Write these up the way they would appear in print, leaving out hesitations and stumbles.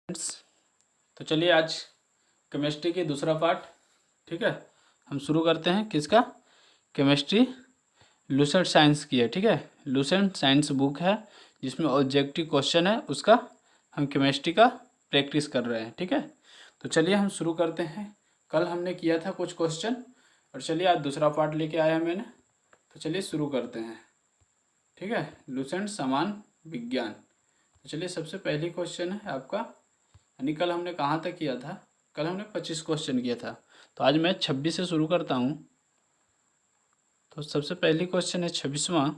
Friends, तो चलिए आज केमिस्ट्री की दूसरा पार्ट, ठीक है, हम शुरू करते हैं। किसका? केमिस्ट्री लूसेंट साइंस की है, ठीक है। लूसेंट साइंस बुक है जिसमें ऑब्जेक्टिव क्वेश्चन है, उसका हम केमिस्ट्री का प्रैक्टिस कर रहे हैं, ठीक है। तो चलिए हम शुरू करते हैं। कल हमने किया था कुछ क्वेश्चन और चलिए आज दूसरा पार्ट लेके आया मैंने, तो चलिए शुरू करते हैं, ठीक है। लूसेंट समान विज्ञान। तो चलिए सबसे पहली क्वेश्चन है आपका, यानी कल हमने कहाँ तक किया था? कल हमने 25 क्वेश्चन किया था, तो आज मैं 26 से शुरू करता हूँ। तो सबसे पहली क्वेश्चन है 26वां।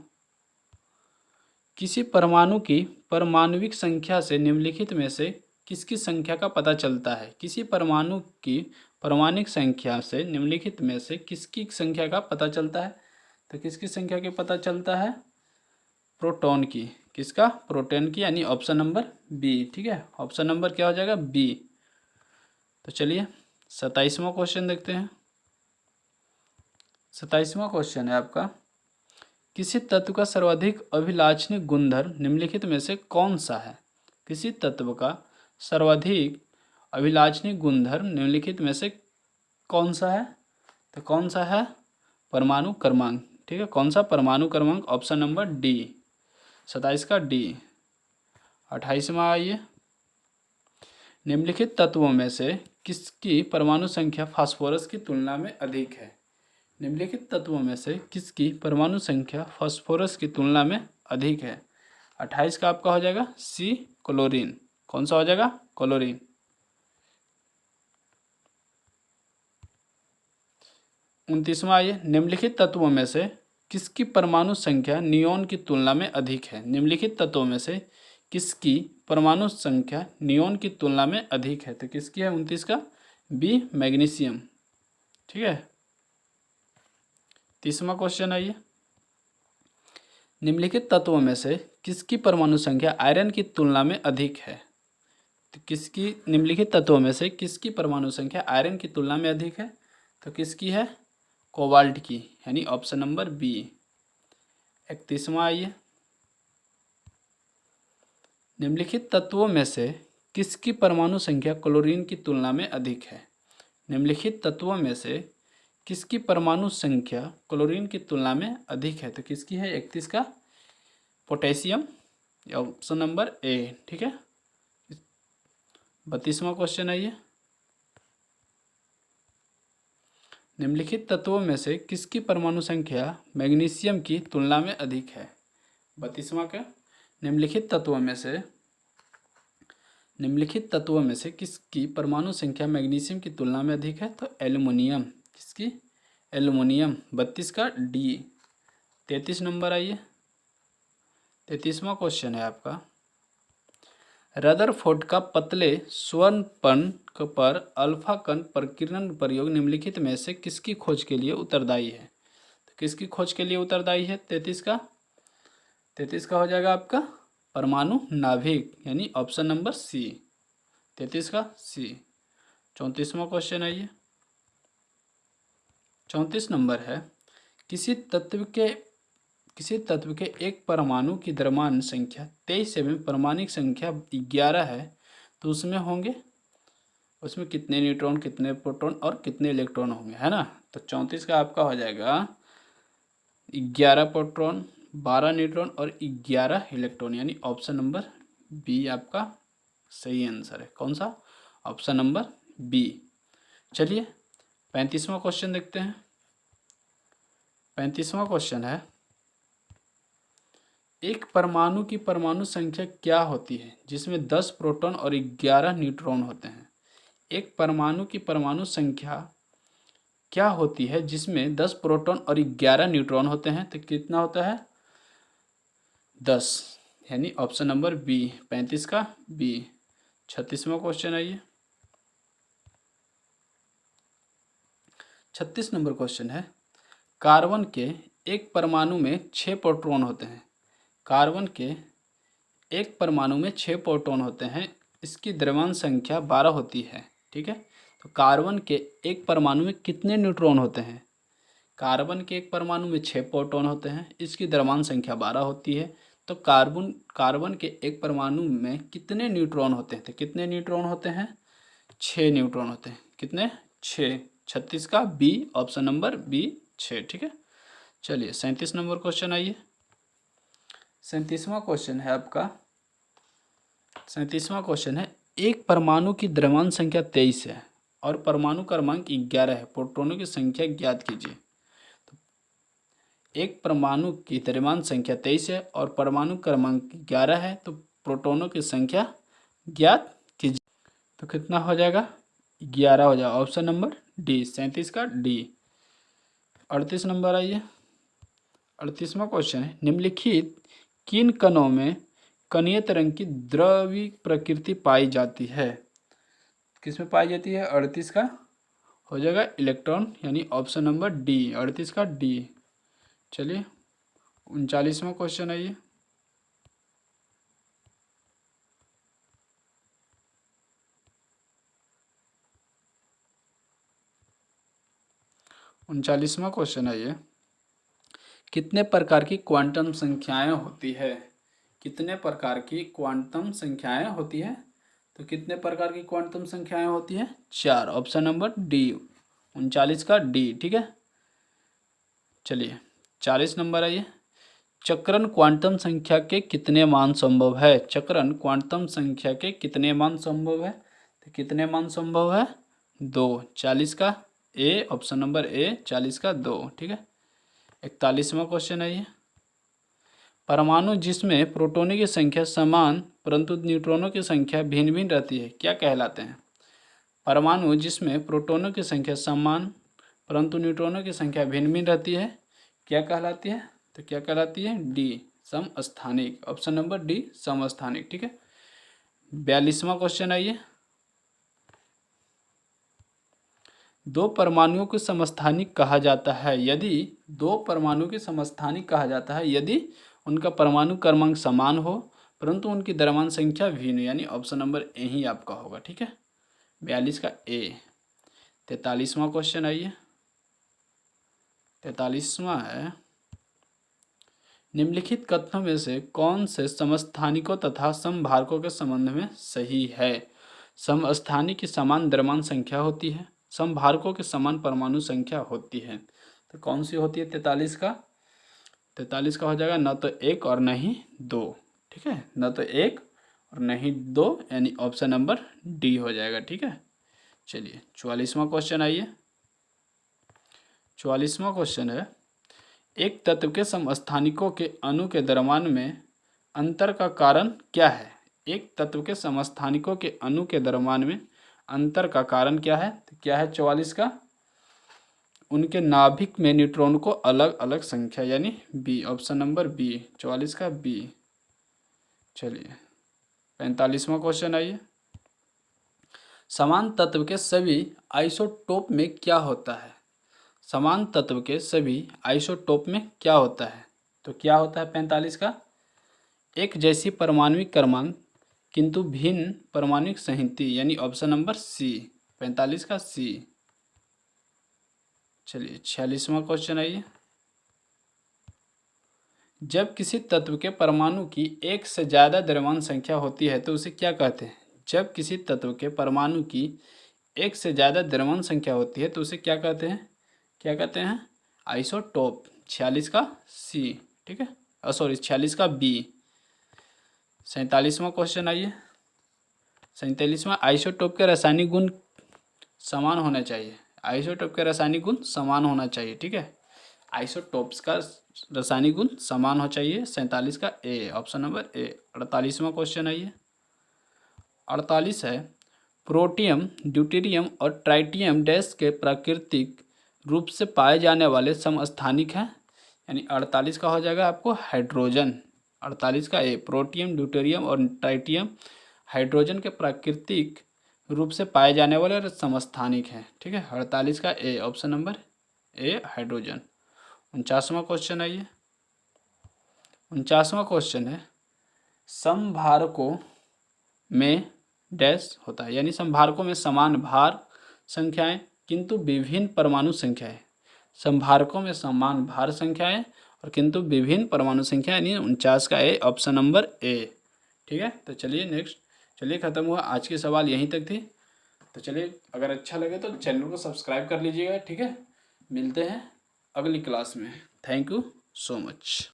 किसी परमाणु की परमाणविक संख्या से निम्नलिखित में से किसकी संख्या का पता चलता है? किसी परमाणु की परमाणुक संख्या से निम्नलिखित में से किसकी संख्या का पता चलता है? तो किसकी संख्या के पता चलता है? प्रोटॉन की। किसका? प्रोटॉन की, यानी ऑप्शन नंबर बी, ठीक है। ऑप्शन नंबर क्या हो जाएगा? बी। तो चलिए 27वां क्वेश्चन देखते हैं। 27वां क्वेश्चन है आपका, किसी तत्व का सर्वाधिक अभिलाषणीय गुणधर्म निम्नलिखित में से कौन सा है? किसी तत्व का सर्वाधिक अभिलाषणीय गुणधर्म निम्नलिखित में से कौन सा है? तो कौन सा है? परमाणु क्रमांक, ठीक है। कौन सा? परमाणु क्रमांक, ऑप्शन नंबर डी, 27 का डी। 28वां आइए, निम्नलिखित तत्वों में से किसकी परमाणु संख्या फास्फोरस की तुलना में अधिक है? निम्नलिखित तत्वों में से किसकी परमाणु संख्या फास्फोरस की तुलना में अधिक है? 28 का आपका हो जाएगा सी, क्लोरीन। कौन सा हो जाएगा? क्लोरीन। 29वां आइए, निम्नलिखित तत्वों में से किसकी परमाणु संख्या नियोन की तुलना में अधिक है? निम्नलिखित तत्वों में से किसकी परमाणु संख्या नियोन की तुलना में अधिक है? तो किसकी है? 29 का बी, मैग्नीशियम, ठीक है। 30वां क्वेश्चन आइए, निम्नलिखित तत्वों में से किसकी परमाणु संख्या आयरन की तुलना में अधिक है? तो किसकी? निम्नलिखित तत्वों में से किसकी परमाणु संख्या आयरन की तुलना में अधिक है? तो किसकी है? कोबाल्ट की, यानी ऑप्शन नंबर बी। 31वां आइए, निम्नलिखित तत्वों में से किसकी परमाणु संख्या क्लोरीन की तुलना में अधिक है? निम्नलिखित तत्वों में से किसकी परमाणु संख्या क्लोरीन की तुलना में अधिक है? तो किसकी है? 31 का पोटेशियम, ऑप्शन नंबर ए, ठीक है। 32वां क्वेश्चन आइए, निम्नलिखित तत्वों में से किसकी परमाणु संख्या मैग्नीशियम की तुलना में अधिक है? 32वां का, निम्नलिखित तत्वों में से किसकी परमाणु संख्या मैग्नीशियम की तुलना में अधिक है? तो एल्युमिनियम। किसकी? एल्युमिनियम। 32 का डी। 33 नंबर आइए, 33वां क्वेश्चन है आपका, रदरफोर्ड का पतले स्वर्ण कण पर अल्फा कण प्रकीर्णन प्रयोग निम्नलिखित में से किसकी खोज के लिए उत्तरदायी है? तो किसकी खोज के लिए उत्तरदायी है? 33 का हो जाएगा आपका परमाणु नाभिक, यानी ऑप्शन नंबर सी, 33 का सी। 34वां क्वेश्चन आइए, 34 नंबर है, किसी तत्व के एक परमाणु की द्रव्यमान संख्या 23 एवं परमाणिक संख्या 11 है, तो उसमें कितने न्यूट्रॉन, कितने प्रोटॉन और कितने इलेक्ट्रॉन होंगे, है ना। तो 34 का आपका हो जाएगा 11 प्रोटॉन, 12 न्यूट्रॉन और 11 इलेक्ट्रॉन, यानी ऑप्शन नंबर बी आपका सही आंसर है। कौन सा? Option number B. चलिए 35वां क्वेश्चन देखते हैं। 35वां क्वेश्चन है, एक परमाणु की परमाणु संख्या क्या होती है जिसमें 10 प्रोटॉन और 11 न्यूट्रॉन होते हैं? एक परमाणु की परमाणु संख्या क्या होती है जिसमें 10 प्रोटॉन और 11 न्यूट्रॉन होते हैं? तो कितना होता है? 10, यानी ऑप्शन नंबर बी, 35 का बी। 36वां क्वेश्चन आइए, 36 नंबर क्वेश्चन है, कार्बन के एक परमाणु में 6 प्रोटॉन होते हैं। कार्बन के एक परमाणु में 6 प्रोटॉन होते हैं, इसकी द्रव्यमान संख्या 12 होती है, ठीक है। तो कार्बन के एक परमाणु में कितने न्यूट्रॉन होते हैं? कार्बन के एक परमाणु में 6 प्रोटॉन होते हैं, इसकी द्रव्यमान संख्या 12 होती है। तो कार्बन के एक परमाणु में कितने न्यूट्रॉन होते हैं? तो कितने न्यूट्रॉन होते हैं? 6 न्यूट्रॉन होते हैं। कितने? 6। 36 का बी, ऑप्शन नंबर बी 6। ठीक है, चलिए 37 नंबर क्वेश्चन आइए। 37वां क्वेश्चन है आपका, 37वां क्वेश्चन है, एक परमाणु की द्रव्यमान संख्या 23 है और परमाणु क्रमांक 11 है, प्रोटॉनों की संख्या ज्ञात कीजिए। एक परमाणु की द्रव्यमान संख्या 23 है और परमाणु क्रमांक 11 है, तो प्रोटॉनों की संख्या ज्ञात कीजिए। तो कितना हो जाएगा? 11 हो जाएगा, ऑप्शन नंबर डी, 37 का डी। 38 नंबर आइए। 38वां क्वेश्चन है, निम्नलिखित किन कणों में कणीय तरंग की द्रवी प्रकृति पाई जाती है? किसमें पाई जाती है? 38 का हो जाएगा इलेक्ट्रॉन, यानी ऑप्शन नंबर डी, 38 का डी। चलिए 39वां क्वेश्चन आइए। 39वां क्वेश्चन आइए। कितने प्रकार की क्वांटम संख्याएं होती है? कितने प्रकार की क्वांटम संख्याएं होती है? तो कितने प्रकार की क्वांटम संख्याएं होती है? 4, ऑप्शन नंबर डी, 39 का डी। ठीक है, चलिए 40 नंबर आइए। चक्रण क्वांटम संख्या के कितने मान संभव है? चक्रण क्वांटम संख्या के कितने मान संभव है? तो कितने मान संभव है? 2, 40 का ए, ऑप्शन नंबर ए, 40 का 2। ठीक है, 41वां क्वेश्चन है ये, परमाणु जिसमें प्रोटॉनों की संख्या समान परंतु न्यूट्रॉनों की संख्या भिन्न भिन्न रहती है, क्या कहलाते हैं? परमाणु जिसमें प्रोटॉनों की संख्या समान परंतु न्यूट्रॉनों की संख्या भिन्न भिन्न रहती है, क्या कहलाती है? तो क्या कहलाती है? डी, समस्थानिक, ऑप्शन नंबर डी, समस्थानिक। ठीक है, 42वां क्वेश्चन आइए। दो परमाणुओं को समस्थानिक कहा जाता है यदि दो परमाणु के समस्थानिक कहा जाता है यदि उनका परमाणु क्रमांक समान हो परंतु उनकी द्रव्यमान संख्या भिन्न, यानी ऑप्शन नंबर ए ही आपका होगा। ठीक है, 42 का ए। 43वां क्वेश्चन आइए। 43वां है, निम्नलिखित कथनों में से कौन से समस्थानिकों तथा समभारकों के संबंध में सही है? समस्थानिक की समान द्रव्यमान संख्या होती है, समभारकों के समान परमाणु संख्या होती है। तो कौन सी होती है? 43 का हो जाएगा न तो एक और न ही दो। ठीक है, न तो एक और न ही दो, यानी ऑप्शन नंबर डी हो जाएगा। ठीक है, चलिए 44वां क्वेश्चन आइए। 44वां क्वेश्चन है, एक तत्व के समस्थानिकों के अणु के द्रव्यमान में अंतर का कारण क्या है? एक तत्व के समस्थानिकों के अणु के द्रव्यमान में अंतर का कारण क्या है? तो क्या है 44 का? उनके नाभिक में न्यूट्रॉन को अलग अलग संख्या, यानी बी, ऑप्शन नंबर बी, 44 का बी। चलिए 45वां क्वेश्चन आइए। समान तत्व के सभी आइसोटोप में क्या होता है? समान तत्व के सभी आइसोटोप में क्या होता है? तो क्या होता है 45 का? एक जैसी परमाणुिक क्रमांक किंतु भिन्न परमाणुिक संहति, यानी ऑप्शन नंबर सी, 45 का सी। चलिए 46वां क्वेश्चन आइए। जब किसी तत्व के परमाणु की एक से ज़्यादा द्रव्यमान संख्या होती है तो उसे क्या कहते हैं? जब किसी तत्व के परमाणु की एक से ज़्यादा द्रव्यमान संख्या होती है तो उसे क्या कहते हैं? क्या कहते हैं? आइसोटोप। 46 का सी। ठीक है, सॉरी 46 का बी। 47वां क्वेश्चन आइए। 47वां, आइसोटोप के रासायनिक गुण समान होना चाहिए। आइसोटोप के रासायनिक गुण समान होना चाहिए। ठीक है, आइसोटोप्स का रासायनिक गुण समान हो चाहिए। 47 का A, option number A. 48वां question आइए। 48 है, प्रोटियम, ड्यूटेरियम और ट्राइटियम डैश के प्राकृतिक रूप से पाए जाने वाले समस्थानिक हैं, यानी 48 का हो जाएगा आपको हाइड्रोजन। 48 का ए, प्रोटियम, ड्यूटेरियम और ट्राइटियम हाइड्रोजन के प्राकृतिक रूप से पाए जाने वाले समस्थानिक हैं। ठीक है, 48 का A, option number A, hydrogen. 49वां क्वेश्चन आइए। 49वां क्वेश्चन है, समभारकों में डैश होता है, यानी समभारकों में समान भार संख्याएं किंतु विभिन्न परमाणु संख्याएं। समभारकों में समान भार संख्याएं और किंतु विभिन्न परमाणु संख्या यानी 49 का ए, ऑप्शन नंबर ए। ठीक है, तो चलिए नेक्स्ट, चलिए ख़त्म हुआ आज के सवाल यहीं तक थी। तो चलिए अगर अच्छा लगे तो चैनल को सब्सक्राइब कर लीजिएगा। ठीक है, मिलते हैं अगली क्लास में। Thank you so much.